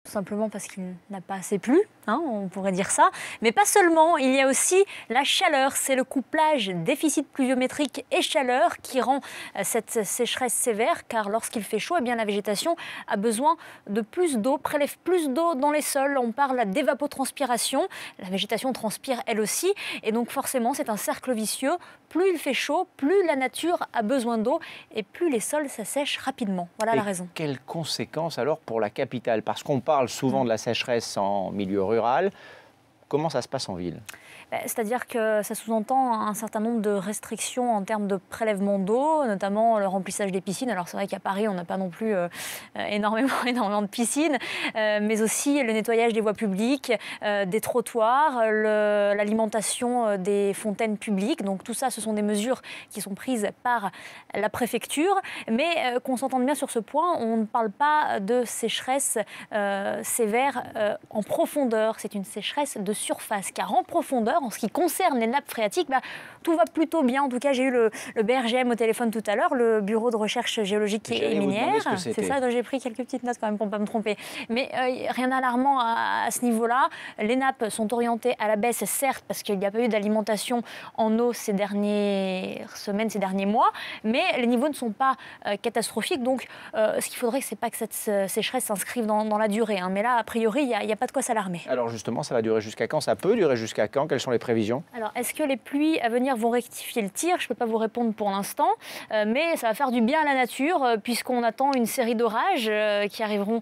tout simplement parce qu'il n'a pas assez plu, hein, on pourrait dire ça. Mais pas seulement, il y a aussi la chaleur. C'est le couplage déficit pluviométrique et chaleur qui rend cette sécheresse sévère, car lorsqu'il fait chaud, eh bien, la végétation a besoin de plus d'eau, prélève plus d'eau dans les sols. On parle d'évapotranspiration. La végétation transpire elle aussi, et donc forcément c'est un cercle vicieux. Plus il fait chaud, plus la nature a besoin d'eau et plus les sols s'assèchent rapidement. Voilà la raison. Quelles conséquences alors pour la capitale? Parce qu'on parle souvent de la sécheresse en milieu rural. Comment ça se passe en ville? C'est-à-dire que ça sous-entend un certain nombre de restrictions en termes de prélèvement d'eau, notamment le remplissage des piscines. Alors c'est vrai qu'à Paris, on n'a pas non plus énormément de piscines, mais aussi le nettoyage des voies publiques, des trottoirs, l'alimentation des fontaines publiques. Donc tout ça, ce sont des mesures qui sont prises par la préfecture. Mais qu'on s'entende bien sur ce point, on ne parle pas de sécheresse sévère en profondeur. C'est une sécheresse de surface, car en profondeur, en ce qui concerne les nappes phréatiques, tout va plutôt bien. En tout cas, j'ai eu le BRGM au téléphone tout à l'heure, le Bureau de recherche géologique et minière. C'est ça, donc j'ai pris quelques petites notes quand même pour ne pas me tromper. Mais rien d'alarmant à ce niveau-là. Les nappes sont orientées à la baisse, certes, parce qu'il n'y a pas eu d'alimentation en eau ces dernières semaines, ces derniers mois, mais les niveaux ne sont pas catastrophiques. Donc, ce qu'il faudrait, c'est pas que cette sécheresse s'inscrive dans la durée. Hein. Mais là, a priori, il n'y a pas de quoi s'alarmer. Alors justement, ça va durer jusqu'à quand? Ça peut durer jusqu'à quand? Quelles sont les prévisions? Alors, est-ce que les pluies à venir vont rectifier le tir? Je ne peux pas vous répondre pour l'instant, mais ça va faire du bien à la nature, puisqu'on attend une série d'orages qui arriveront,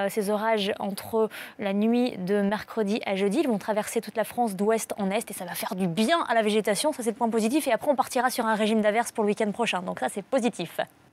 ces orages entre la nuit de mercredi à jeudi. Ils vont traverser toute la France d'ouest en est, et ça va faire du bien à la végétation. Ça, c'est le point positif. Et après, on partira sur un régime d'averses pour le week-end prochain. Donc ça, c'est positif.